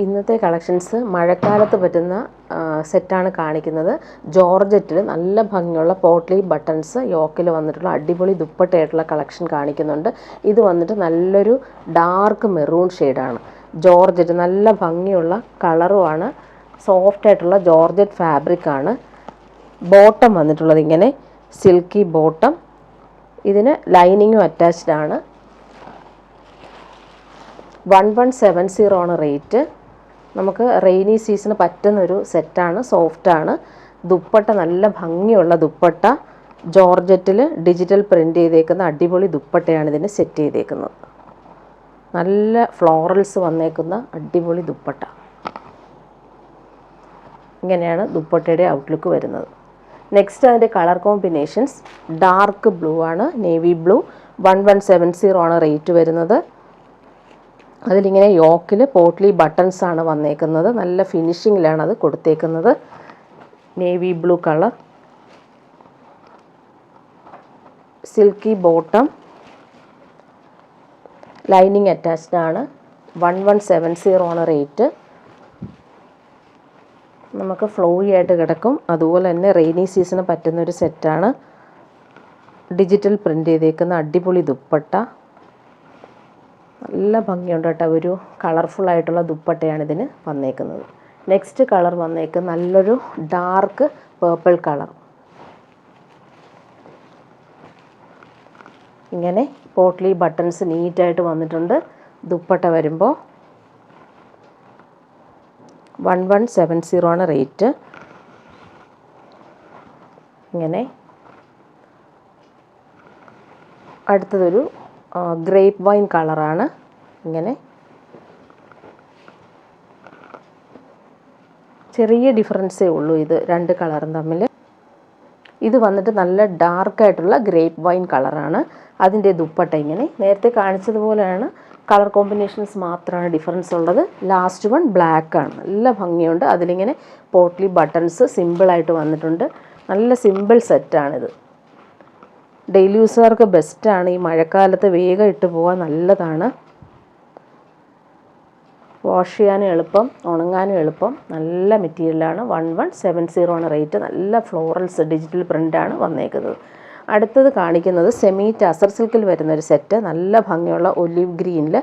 ഇന്നത്തെ കളക്ഷൻസ് മഴക്കാലത്ത് പറ്റുന്ന സെറ്റാണ് കാണിക്കുന്നത്. ജോർജറ്റിൽ നല്ല ഭംഗിയുള്ള പോട്ട്ലി ബട്ടൺസ് യോക്കിൽ വന്നിട്ടുള്ള അടിപൊളി ദുപ്പട്ടയായിട്ടുള്ള കളക്ഷൻ കാണിക്കുന്നുണ്ട്. ഇത് വന്നിട്ട് നല്ലൊരു ഡാർക്ക് മെറൂൺ ഷെയ്ഡാണ്. ജോർജറ്റ് നല്ല ഭംഗിയുള്ള കളറുമാണ്. സോഫ്റ്റ് ആയിട്ടുള്ള ജോർജറ്റ് ഫാബ്രിക്കാണ്. ബോട്ടം വന്നിട്ടുള്ളത് ഇങ്ങനെ സിൽക്കി ബോട്ടം. ഇതിന് ലൈനിങ്ങും അറ്റാച്ച്ഡ് ആണ്. 1170 ആണ് റേറ്റ്. നമുക്ക് റെയിനി സീസണ് പറ്റുന്നൊരു സെറ്റാണ്. സോഫ്റ്റാണ്. ദുപ്പട്ട നല്ല ഭംഗിയുള്ള ദുപ്പട്ട. ജോർജറ്റിൽ ഡിജിറ്റൽ പ്രിൻ്റ് ചെയ്തേക്കുന്ന അടിപൊളി ദുപ്പട്ടയാണ് ഇതിന് സെറ്റ് ചെയ്തേക്കുന്നത്. നല്ല ഫ്ലോറൽസ് വന്നേക്കുന്ന അടിപൊളി ദുപ്പട്ട. ഇങ്ങനെയാണ് ദുപ്പട്ടയുടെ ഔട്ട്ലുക്ക് വരുന്നത്. നെക്സ്റ്റ് അതിൻ്റെ കളർ കോമ്പിനേഷൻസ് ഡാർക്ക് ബ്ലൂ ആണ്, നേവി ബ്ലൂ. 1170 ആണ് റേറ്റ് വരുന്നത്. അതിലിങ്ങനെ യോക്കിൽ പോട്ട്ലി ബട്ടൺസ് ആണ് വന്നേക്കുന്നത്. നല്ല ഫിനിഷിങ്ങിലാണ് അത് കൊടുത്തേക്കുന്നത്. Navy blue colour, silky bottom, lining attached ആണ്. 1170 ആണ് റേറ്റ്. നമുക്ക് ഫ്ലോയി ആയിട്ട് കിടക്കും. അതുപോലെ തന്നെ റെയിനി സീസണ് പറ്റുന്നൊരു സെറ്റാണ്. ഡിജിറ്റൽ പ്രിൻ്റ് ചെയ്തേക്കുന്ന അടിപൊളി ദുപ്പട്ട. നല്ല ഭംഗിയുണ്ട് കേട്ടോ. ഒരു കളർഫുള്ളായിട്ടുള്ള ദുപ്പട്ടയാണ് ഇതിന് വന്നേക്കുന്നത്. നെക്സ്റ്റ് കളർ വന്നേക്കുന്നത് നല്ലൊരു ഡാർക്ക് പേർപ്പിൾ കളർ. ഇങ്ങനെ പോട്ട്ലി ബട്ടൺസ് നീറ്റായിട്ട് വന്നിട്ടുണ്ട്. ദുപ്പട്ട വരുമ്പോൾ 1170 ആണ് റേറ്റ്. ഇങ്ങനെ അടുത്തതൊരു ഗ്രേപ്പ് വൈൻ കളറാണ്. ഇങ്ങനെ ചെറിയ ഡിഫറൻസേ ഉള്ളൂ ഇത് രണ്ട് കളറും തമ്മിൽ. ഇത് വന്നിട്ട് നല്ല ഡാർക്കായിട്ടുള്ള ഗ്രേപ്പ് വൈൻ കളറാണ്. അതിൻ്റെ ദുപ്പട്ട ഇങ്ങനെ നേരത്തെ കാണിച്ചതുപോലെയാണ്. കളർ കോമ്പിനേഷൻസ് മാത്രമാണ് ഡിഫറൻസ് ഉള്ളത്. ലാസ്റ്റ് വൺ ബ്ലാക്ക് ആണ്. നല്ല ഭംഗിയുണ്ട്. അതിലിങ്ങനെ പോട്ട്ലി ബട്ടൺസ് സിമ്പിളായിട്ട് വന്നിട്ടുണ്ട്. നല്ല സിമ്പിൾ സെറ്റാണിത്. ഡെയിലി യൂസുകാർക്ക് ബെസ്റ്റാണ്. ഈ മഴക്കാലത്ത് വേഗം ഇട്ട് പോകാൻ നല്ലതാണ്. വാഷ് ചെയ്യാനും എളുപ്പം, ഉണങ്ങാനും എളുപ്പം. നല്ല മെറ്റീരിയലാണ്. 1170 ആണ് റേറ്റ്. നല്ല ഫ്ലോറൽസ് ഡിജിറ്റൽ പ്രിൻ്റാണ് വന്നേക്കുന്നത്. അടുത്തത് കാണിക്കുന്നത് സെമി ടസർ സിൽക്കിൽ വരുന്നൊരു സെറ്റ്. നല്ല ഭംഗിയുള്ള ഒലിവ് ഗ്രീനിൽ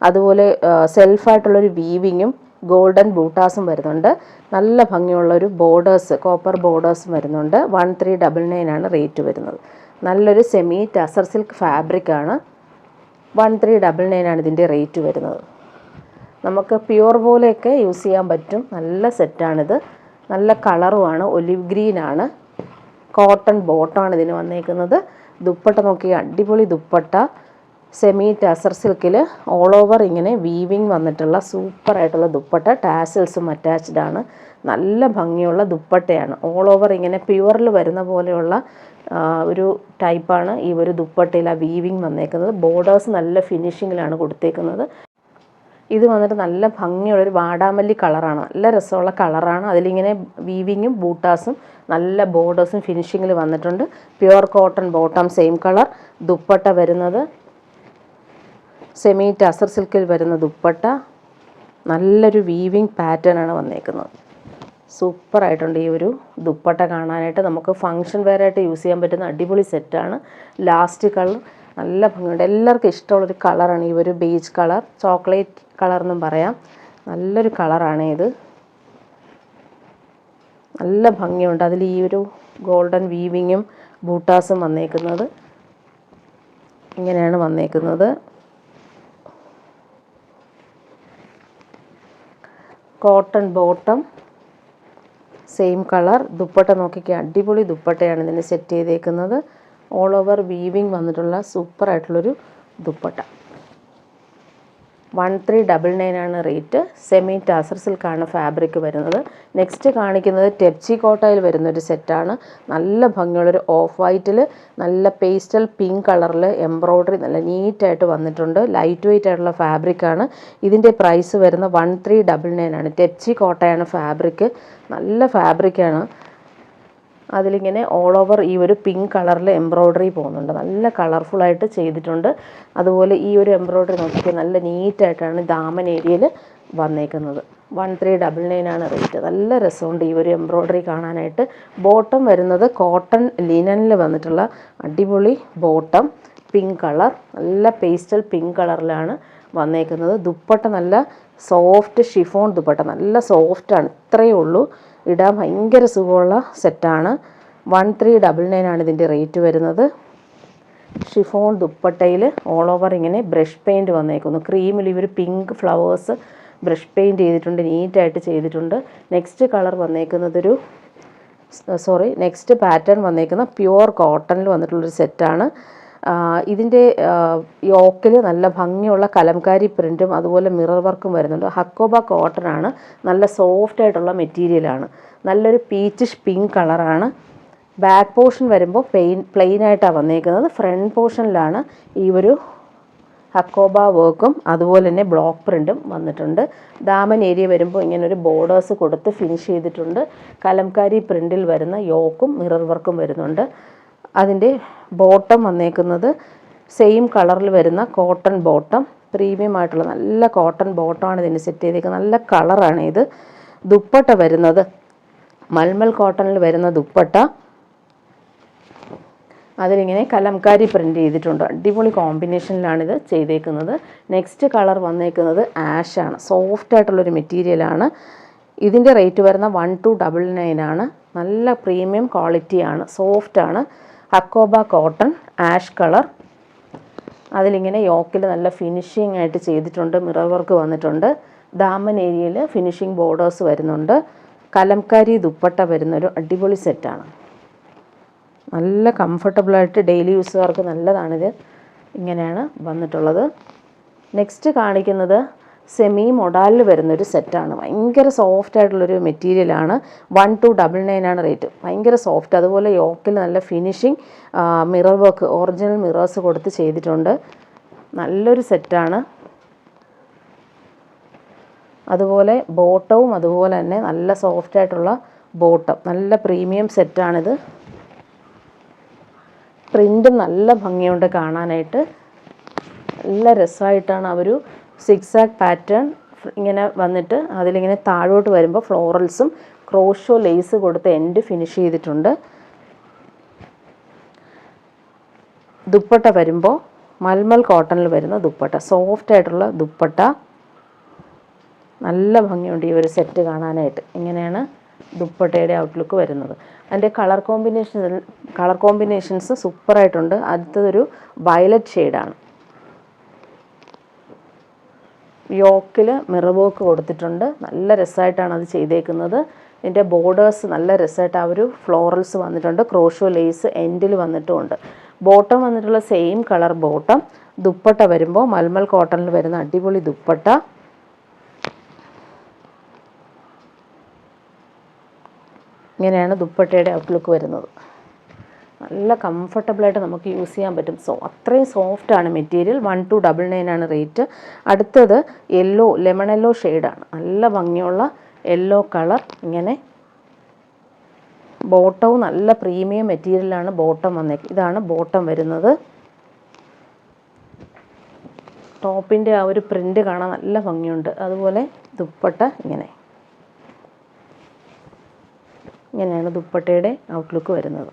അതുപോലെ സെൽഫായിട്ടുള്ളൊരു വീവിങ്ങും ഗോൾഡൻ ബൂട്ടാസും വരുന്നുണ്ട്. നല്ല ഭംഗിയുള്ളൊരു ബോർഡേഴ്സ്, കോപ്പർ ബോർഡേഴ്സും വരുന്നുണ്ട്. 1399 ആണ് റേറ്റ് വരുന്നത്. നല്ലൊരു സെമി ടസർ സിൽക്ക് ഫാബ്രിക്കാണ്. 1399 ആണ് ഇതിൻ്റെ റേറ്റ് വരുന്നത്. നമുക്ക് പ്യുവർ പോലെയൊക്കെ യൂസ് ചെയ്യാൻ പറ്റും. നല്ല സെറ്റാണിത്. നല്ല കളറുമാണ്. ഒലിവ് ഗ്രീനാണ്. കോട്ടൺ ബോട്ടമാണ് ഇതിന് വന്നേക്കുന്നത്. ദുപ്പട്ട നോക്കിയ അടിപൊളി ദുപ്പട്ട. സെമി ടസർ സിൽക്കിൽ ഓൾ ഓവർ ഇങ്ങനെ വീവിങ് വന്നിട്ടുള്ള സൂപ്പറായിട്ടുള്ള ദുപ്പട്ട. ടാസിൽസും അറ്റാച്ച്ഡ് ആണ്. നല്ല ഭംഗിയുള്ള ദുപ്പട്ടയാണ്. ഓൾ ഓവർ ഇങ്ങനെ പ്യുവറിൽ വരുന്ന പോലെയുള്ള ഒരു ടൈപ്പാണ് ഈ ഒരു ദുപ്പട്ടയിൽ ആ വീവിങ് വന്നേക്കുന്നത്. ബോർഡേഴ്സ് നല്ല ഫിനിഷിങ്ങിലാണ് കൊടുത്തേക്കുന്നത്. ഇത് വന്നിട്ട് നല്ല ഭംഗിയുള്ളൊരു വാടാമല്ലി കളറാണ്. നല്ല രസമുള്ള കളറാണ്. അതിലിങ്ങനെ വീവിങ്ങും ബൂട്ടാസും നല്ല ബോർഡേഴ്സും ഫിനിഷിങ്ങിൽ വന്നിട്ടുണ്ട്. Pure cotton bottom same colour. Dupatta വരുന്നത് സെമി ടസർ സിൽക്കിൽ വരുന്ന ദുപ്പട്ട. നല്ലൊരു വീവിങ് പാറ്റേൺ ആണ് വന്നേക്കുന്നത്. സൂപ്പറായിട്ടുണ്ട് ഈ ഒരു ദുപ്പട്ട കാണാനായിട്ട്. നമുക്ക് ഫങ്ഷൻ വെയറായിട്ട് യൂസ് ചെയ്യാൻ പറ്റുന്ന അടിപൊളി സെറ്റാണ്. ലാസ്റ്റ് കളർ നല്ല ഭംഗിയുണ്ട്. എല്ലാവർക്കും ഇഷ്ടമുള്ളൊരു കളറാണ് ഈ ഒരു ബേജ് കളർ. ചോക്ലേറ്റ് കളർ എന്നും പറയാം. നല്ലൊരു കളറാണ് ഇത്. നല്ല ഭംഗിയുണ്ട്. അതിൽ ഈ ഒരു ഗോൾഡൻ വീവിങ്ങും ബൂട്ടാസും വന്നേക്കുന്നത്. ഇങ്ങനെയാണ് വന്നേക്കുന്നത്. Cotton bottom same colour. Dupatta നോക്കിക്കുക അടിപൊളി ദുപ്പട്ടയാണ് ഇതിന് സെറ്റ് ചെയ്തേക്കുന്നത്. ഓൾ ഓവർ വീവിങ് വന്നിട്ടുള്ള സൂപ്പറായിട്ടുള്ളൊരു ദുപ്പട്ട. 1399 ആണ് റേറ്റ്. സെമി ടസർ സിൽക്കാണ് ഫാബ്രിക് വരുന്നത്. നെക്സ്റ്റ് കാണിക്കുന്നത് ടെപ്ചി കോട്ടയിൽ വരുന്നൊരു സെറ്റാണ്. നല്ല ഭംഗിയുള്ളൊരു ഓഫ് വൈറ്റിൽ നല്ല പേസ്റ്റൽ പിങ്ക് കളറിൽ എംബ്രോയ്ഡറി നല്ല നീറ്റായിട്ട് വന്നിട്ടുണ്ട്. ലൈറ്റ് വെയ്റ്റ് ആയിട്ടുള്ള ഫാബ്രിക്കാണ്. ഇതിൻ്റെ പ്രൈസ് വരുന്ന 1399 ആണ്. ടെപ്ചി കോട്ടയാണ് ഫാബ്രിക്. നല്ല ഫാബ്രിക്കാണ്. അതിലിങ്ങനെ ഓൾ ഓവർ ഈ ഒരു പിങ്ക് കളറിൽ എംബ്രോയ്ഡറി പോകുന്നുണ്ട്. നല്ല കളർഫുള്ളായിട്ട് ചെയ്തിട്ടുണ്ട്. അതുപോലെ ഈ ഒരു എംബ്രോയ്ഡറി നോക്കിയാൽ നല്ല നീറ്റായിട്ടാണ് ദാമൻ ഏരിയയിൽ വന്നേക്കുന്നത്. 1399 ആണ് റേറ്റ്. നല്ല രസമുണ്ട് ഈ ഒരു എംബ്രോയ്ഡറി കാണാനായിട്ട്. ബോട്ടം വരുന്നത് കോട്ടൺ ലിനനിൽ വന്നിട്ടുള്ള അടിപൊളി ബോട്ടം, പിങ്ക് കളർ, നല്ല പേസ്റ്റൽ പിങ്ക് കളറിലാണ് വന്നേക്കുന്നത്. ദുപ്പട്ട നല്ല സോഫ്റ്റ് ഷിഫോൺ ദുപ്പട്ട, നല്ല സോഫ്റ്റാണ്. ഇത്രയേ ഉള്ളൂ, ഇടാൻ ഭയങ്കര സുഖമുള്ള സെറ്റാണ്. 1399 ആണ് ഇതിൻ്റെ റേറ്റ് വരുന്നത്. ഷിഫോൺ ദുപ്പട്ടയിൽ ഓൾ ഓവർ ഇങ്ങനെ ബ്രഷ് പെയിൻറ്റ് വന്നേക്കുന്നു. ക്രീമിൽ ഇവർ പിങ്ക് ഫ്ലവേഴ്സ് ബ്രഷ് പെയിൻറ്റ് ചെയ്തിട്ടുണ്ട്, നീറ്റായിട്ട് ചെയ്തിട്ടുണ്ട്. നെക്സ്റ്റ് കളർ വന്നേക്കുന്നതൊരു നെക്സ്റ്റ് പാറ്റേൺ വന്നേക്കുന്ന പ്യുവർ കോട്ടണിൽ വന്നിട്ടുള്ളൊരു സെറ്റാണ്. ഇതിൻ്റെ യോക്കിൽ നല്ല ഭംഗിയുള്ള കലംകാരി പ്രിൻറ്റും അതുപോലെ മിറർ വർക്കും വരുന്നുണ്ട്. ഹക്കോബ കോട്ടൺ ആണ്, നല്ല സോഫ്റ്റ് ആയിട്ടുള്ള മെറ്റീരിയലാണ്. നല്ലൊരു പീച്ചിഷ് പിങ്ക് കളറാണ്. ബാക്ക് പോർഷൻ വരുമ്പോൾ പ്ലെയിൻ ആയിട്ടാണ് വന്നേക്കുന്നത്. ഫ്രണ്ട് പോർഷനിലാണ് ഈ ഒരു ഹക്കോബ വർക്കും അതുപോലെ തന്നെ ബ്ലോക്ക് പ്രിൻറ്റും വന്നിട്ടുണ്ട്. ദാമൻ ഏരിയ വരുമ്പോൾ ഇങ്ങനൊരു ബോർഡേഴ്സ് കൊടുത്ത് ഫിനിഷ് ചെയ്തിട്ടുണ്ട്. കലംകാരി പ്രിൻറ്റിൽ വരുന്ന യോക്കും മിറർ വർക്കും വരുന്നുണ്ട്. അതിൻ്റെ ബോട്ടം വന്നേക്കുന്നത് സെയിം കളറിൽ വരുന്ന കോട്ടൺ ബോട്ടം, പ്രീമിയം ആയിട്ടുള്ള നല്ല കോട്ടൺ ബോട്ടമാണ് ഇതിന് സെറ്റ് ചെയ്തേക്കുന്നത്. നല്ല കളറാണ് ഇത്. ദുപ്പട്ട വരുന്നത് മൽമൽ കോട്ടണിൽ വരുന്ന ദുപ്പട്ട, അതിലിങ്ങനെ കലംകാരി പ്രിൻറ്റ് ചെയ്തിട്ടുണ്ട്. അടിപൊളി കോമ്പിനേഷനിലാണിത് ചെയ്തേക്കുന്നത്. നെക്സ്റ്റ് കളർ വന്നേക്കുന്നത് ആഷാണ്. സോഫ്റ്റ് ആയിട്ടുള്ളൊരു മെറ്റീരിയലാണ്. ഇതിൻ്റെ റേറ്റ് വരുന്ന 1299 ആണ്. നല്ല പ്രീമിയം ക്വാളിറ്റിയാണ്, സോഫ്റ്റാണ്. ഹക്കോബ കോട്ടൺ ആഷ് കളർ, അതിലിങ്ങനെ യോക്കിൽ നല്ല ഫിനിഷിംഗ് ആയിട്ട് ചെയ്തിട്ടുണ്ട്. മിറർ വർക്ക് വന്നിട്ടുണ്ട്. ദാമൻ ഏരിയയിൽ ഫിനിഷിംഗ് ബോർഡേഴ്സ് വരുന്നുണ്ട്. കലംകാരി ദുപ്പട്ട വരുന്നൊരു അടിപൊളി സെറ്റാണ്. നല്ല കംഫർട്ടബിളായിട്ട് ഡെയിലി യൂസുകാർക്ക് നല്ലതാണിത്. ഇങ്ങനെയാണ് വന്നിട്ടുള്ളത്. നെക്സ്റ്റ് കാണിക്കുന്നത് സെമി മൊഡാലിൽ വരുന്നൊരു സെറ്റാണ്. ഭയങ്കര സോഫ്റ്റ് ആയിട്ടുള്ളൊരു മെറ്റീരിയലാണ്. 1299 ആണ് റേറ്റ്. ഭയങ്കര സോഫ്റ്റ്, അതുപോലെ യോക്കിൽ നല്ല finishing mirror work original mirrors കൊടുത്ത് ചെയ്തിട്ടുണ്ട്. നല്ലൊരു സെറ്റാണ്. അതുപോലെ ബോട്ടവും അതുപോലെ തന്നെ നല്ല സോഫ്റ്റ് ആയിട്ടുള്ള ബോട്ടം, നല്ല പ്രീമിയം സെറ്റാണിത്. പ്രിൻറ്റും നല്ല ഭംഗിയുണ്ട് കാണാനായിട്ട്. നല്ല രസമായിട്ടാണ് ആ ഒരു സിക്സാക് പാറ്റേൺ ഇങ്ങനെ വന്നിട്ട് അതിലിങ്ങനെ താഴോട്ട് വരുമ്പോൾ ഫ്ലോറൽസും ക്രോഷോ ലേസ് കൊടുത്ത് എൻഡ് ഫിനിഷ് ചെയ്തിട്ടുണ്ട്. ദുപ്പട്ട വരുമ്പോൾ മൽമൽ കോട്ടണിൽ വരുന്ന ദുപ്പട്ട, സോഫ്റ്റ് ആയിട്ടുള്ള ദുപ്പട്ട. നല്ല ഭംഗിയുണ്ട് ഈ ഒരു സെറ്റ് കാണാനായിട്ട്. ഇങ്ങനെയാണ് ദുപ്പട്ടയുടെ ഔട്ട്ലുക്ക് വരുന്നത്. അതിൻ്റെ കളർ കോമ്പിനേഷൻസ് സൂപ്പറായിട്ടുണ്ട്. അടുത്തതൊരു വയലറ്റ് ഷെയ്ഡാണ്. യോക്കിൽ മിറർ വർക്ക് കൊടുത്തിട്ടുണ്ട്. നല്ല രസമായിട്ടാണ് അത് ചെയ്തേക്കുന്നത്. ഇതിൻ്റെ ബോർഡേഴ്സ് നല്ല രസമായിട്ട് ആ ഒരു ഫ്ലോറൽസ് വന്നിട്ടുണ്ട്. ക്രോഷോ ലേസ് എൻഡിൽ വന്നിട്ടുമുണ്ട്. ബോട്ടം വന്നിട്ടുള്ള സെയിം കളർ ബോട്ടം. ദുപ്പട്ട വരുമ്പോൾ മൽമൽ കോട്ടണിൽ വരുന്ന അടിപൊളി ദുപ്പട്ട. ഇങ്ങനെയാണ് ദുപ്പട്ടയുടെ ഔട്ട്ലുക്ക് വരുന്നത്. നല്ല കംഫർട്ടബിളായിട്ട് നമുക്ക് യൂസ് ചെയ്യാൻ പറ്റും. അത്രയും സോഫ്റ്റാണ് മെറ്റീരിയൽ. 1299 ആണ് റേറ്റ്. അടുത്തത് യെല്ലോ, ലെമൺ യെല്ലോ ഷെയ്ഡാണ്. നല്ല ഭംഗിയുള്ള യെല്ലോ കളർ. ഇങ്ങനെ ബോട്ടവും നല്ല പ്രീമിയം മെറ്റീരിയലാണ് ബോട്ടം വന്നേക്കുന്നത്. ഇതാണ് ബോട്ടം വരുന്നത്. ടോപ്പിൻ്റെ ആ ഒരു പ്രിൻ്റ് കാണാൻ നല്ല ഭംഗിയുണ്ട്. അതുപോലെ ദുപ്പട്ട ഇങ്ങനെയാണ് ദുപ്പട്ടയുടെ ഔട്ട്ലുക്ക് വരുന്നത്.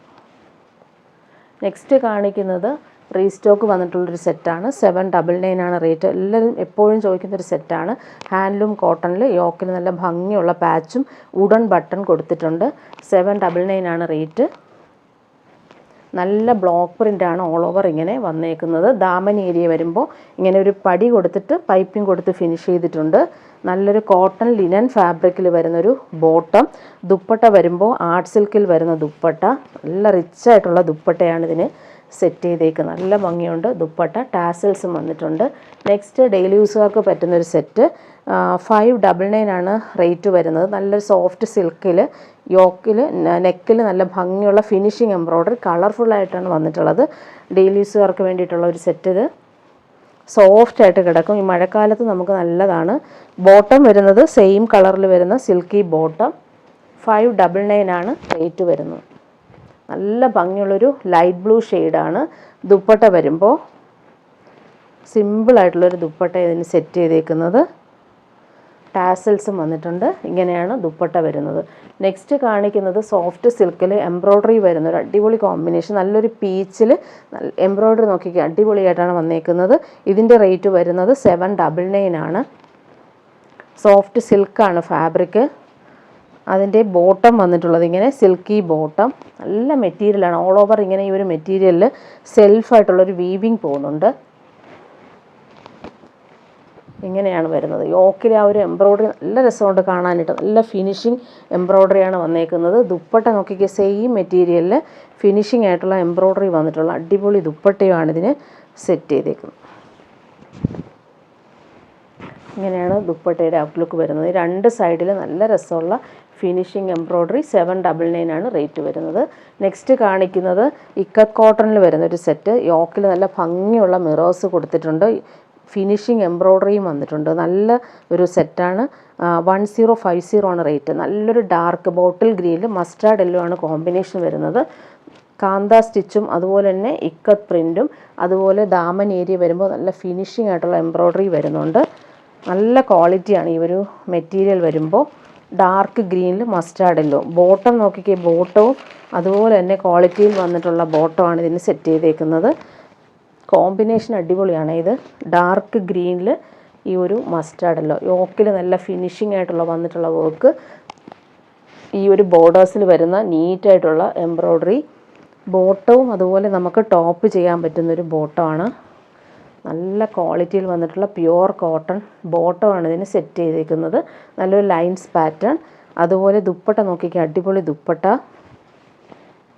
നെക്സ്റ്റ് കാണിക്കുന്നത് റീസ്റ്റോക്ക് വന്നിട്ടുള്ളൊരു സെറ്റാണ്. 799 ആണ് റേറ്റ്. എല്ലാവരും എപ്പോഴും ചോദിക്കുന്നൊരു സെറ്റാണ്. ഹാൻഡ്ലൂം കോട്ടണിൽ യോക്കിൽ നല്ല ഭംഗിയുള്ള പാച്ചും വുഡൻ ബട്ടൺ കൊടുത്തിട്ടുണ്ട്. 799 ആണ് റേറ്റ്. നല്ല ബ്ലോക്ക് പ്രിൻ്റാണ് ഓൾ ഓവർ ഇങ്ങനെ വന്നേക്കുന്നത്. ദാമൻ ഏരിയ വരുമ്പോൾ ഇങ്ങനെ ഒരു പടി കൊടുത്തിട്ട് പൈപ്പിംഗ് കൊടുത്ത് ഫിനിഷ് ചെയ്തിട്ടുണ്ട്. നല്ലൊരു കോട്ടൺ ലിനൻ ഫാബ്രിക്കിൽ വരുന്നൊരു ബോട്ടം. ദുപ്പട്ട വരുമ്പോൾ ആർട്ട് സിൽക്കിൽ വരുന്ന ദുപ്പട്ട. നല്ല റിച്ചായിട്ടുള്ള ദുപ്പട്ടയാണ് ഇതിന് സെറ്റ് ചെയ്തേക്കുന്നത്. നല്ല ഭംഗിയുണ്ട് ദുപ്പട്ട. ടാസൽസും വന്നിട്ടുണ്ട്. നെക്സ്റ്റ് ഡെയിലി യൂസുകാർക്ക് പറ്റുന്നൊരു സെറ്റ്. 599 ആണ് റേറ്റ് വരുന്നത്. നല്ലൊരു സോഫ്റ്റ് സിൽക്കിൽ യോക്കിൽ നെക്കിൽ നല്ല ഭംഗിയുള്ള ഫിനിഷിങ് എംബ്രോയ്ഡറി കളർഫുള്ളായിട്ടാണ് വന്നിട്ടുള്ളത്. ഡെയിലി യൂസുകാർക്ക് വേണ്ടിയിട്ടുള്ള ഒരു സെറ്റ്. ഇത് സോഫ്റ്റായിട്ട് കിടക്കും. ഈ മഴക്കാലത്ത് നമുക്ക് നല്ലതാണ്. ബോട്ടം വരുന്നത് സെയിം കളറിൽ വരുന്ന സിൽക്കി ബോട്ടം. 599 ആണ് റേറ്റ് വരുന്നത്. നല്ല ഭംഗിയുള്ളൊരു ലൈറ്റ് ബ്ലൂ ഷെയ്ഡാണ്. ദുപ്പട്ട വരുമ്പോൾ സിമ്പിളായിട്ടുള്ളൊരു ദുപ്പട്ട ഇതിന് സെറ്റ് ചെയ്തേക്കുന്നത്. ടാസൽസും വന്നിട്ടുണ്ട്. ഇങ്ങനെയാണ് ദുപ്പട്ട വരുന്നത്. നെക്സ്റ്റ് കാണിക്കുന്നത് സോഫ്റ്റ് സിൽക്കിൽ എംബ്രോയ്ഡറി വരുന്ന ഒരു അടിപൊളി കോമ്പിനേഷൻ. നല്ലൊരു പീച്ചിൽ എംബ്രോയ്ഡറി നോക്കിക്കുക, അടിപൊളിയായിട്ടാണ് വന്നേക്കുന്നത്. ഇതിൻ്റെ റേറ്റ് വരുന്നത് 799 ആണ്. സോഫ്റ്റ് സിൽക്കാണ് ഫാബ്രിക്. അതിൻ്റെ ബോട്ടം വന്നിട്ടുള്ളത് ഇങ്ങനെ സിൽക്കി ബോട്ടം. നല്ല മെറ്റീരിയലാണ്. ഓൾ ഓവർ ഇങ്ങനെ ഈ ഒരു മെറ്റീരിയലിൽ സെൽഫായിട്ടുള്ളൊരു വീവിങ് പോകുന്നുണ്ട്. ഇങ്ങനെയാണ് വരുന്നത്. യോക്കിൽ ആ ഒരു എംബ്രോയ്ഡറി നല്ല രസമുണ്ട് കാണാനായിട്ട്. നല്ല ഫിനിഷിങ് എംബ്രോയ്ഡറിയാണ് വന്നേക്കുന്നത്. ദുപ്പട്ട നോക്കിക്കുക, സെയിം മെറ്റീരിയലിൽ ഫിനിഷിംഗ് ആയിട്ടുള്ള എംബ്രോയ്ഡറി വന്നിട്ടുള്ള അടിപൊളി ദുപ്പട്ടയുമാണ് ഇതിന് സെറ്റ് ചെയ്തേക്കുന്നത്. ഇങ്ങനെയാണ് ദുപ്പട്ടയുടെ ഔട്ട്ലുക്ക് വരുന്നത്. രണ്ട് സൈഡിൽ നല്ല രസമുള്ള ഫിനിഷിംഗ് എംബ്രോയ്ഡറി. 799 ആണ് റേറ്റ് വരുന്നത്. നെക്സ്റ്റ് കാണിക്കുന്നത് ഇക്കത്ത് കോട്ടണിൽ വരുന്നൊരു സെറ്റ്. യോക്കിൽ നല്ല ഭംഗിയുള്ള മിറേഴ്സ് കൊടുത്തിട്ടുണ്ട്. ഫിനിഷിംഗ് എംബ്രോയ്ഡറിയും വന്നിട്ടുണ്ട്. നല്ല ഒരു സെറ്റാണ്. 1050 ആണ് റേറ്റ്. നല്ലൊരു ഡാർക്ക് ബോട്ടിൽ ഗ്രീനിൽ മസ്റ്റാർഡ് യെല്ലോ ആണ് കോമ്പിനേഷൻ വരുന്നത്. കാന്ത സ്റ്റിച്ചും അതുപോലെ തന്നെ ഇക്കത്ത് പ്രിൻറ്റും അതുപോലെ ദാമൻ ഏരിയ വരുമ്പോൾ നല്ല ഫിനിഷിംഗ് ആയിട്ടുള്ള എംബ്രോയ്ഡറി വരുന്നുണ്ട്. നല്ല ക്വാളിറ്റിയാണ് ഈ ഒരു മെറ്റീരിയൽ വരുമ്പോൾ. ഡാർക്ക് ഗ്രീനിൽ മസ്റ്റാർഡ് യെല്ലോ. ബോട്ടം നോക്കിക്കേ, ബോട്ടവും അതുപോലെ തന്നെ ക്വാളിറ്റിയിൽ വന്നിട്ടുള്ള ബോട്ടമാണ് ഇതിന് സെറ്റ് ചെയ്തേക്കുന്നത്. കോമ്പിനേഷൻ അടിപൊളിയാണ്. ഇത് ഡാർക്ക് ഗ്രീനിൽ ഈ ഒരു മസ്റ്റാർഡ് യെല്ലോ. യോക്കിൽ നല്ല ഫിനിഷിംഗ് ആയിട്ടുള്ള വന്നിട്ടുള്ള വർക്ക്. ഈ ഒരു ബോർഡേഴ്സിൽ വരുന്ന നീറ്റായിട്ടുള്ള എംബ്രോയ്ഡറി. ബോട്ടവും അതുപോലെ നമുക്ക് ടോപ്പ് ചെയ്യാൻ പറ്റുന്നൊരു ബോട്ടമാണ്. നല്ല ക്വാളിറ്റിയിൽ വന്നിട്ടുള്ള പ്യുവർ കോട്ടൺ ബോട്ടമാണ് ഇതിന് സെറ്റ് ചെയ്തേക്കുന്നത്. നല്ലൊരു ലൈൻസ് പാറ്റേൺ. അതുപോലെ ദുപ്പട്ട നോക്കിക്കുക, അടിപൊളി ദുപ്പട്ട.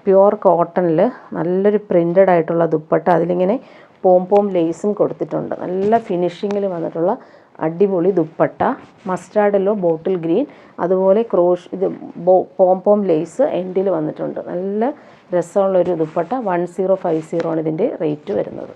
പ്യുവർ കോട്ടണിൽ നല്ലൊരു പ്രിൻ്റഡ് ആയിട്ടുള്ള ദുപ്പട്ട. അതിലിങ്ങനെ പോം ലേസും കൊടുത്തിട്ടുണ്ട്. നല്ല ഫിനിഷിങ്ങിൽ വന്നിട്ടുള്ള അടിപൊളി dupatta. Mustard yellow, bottle green, അതുപോലെ ഇത് പോം ലേസ് എൻഡിൽ വന്നിട്ടുണ്ട്. നല്ല രസമുള്ളൊരു ദുപ്പട്ട. 1050 ആണ് ഇതിൻ്റെ റേറ്റ് വരുന്നത്.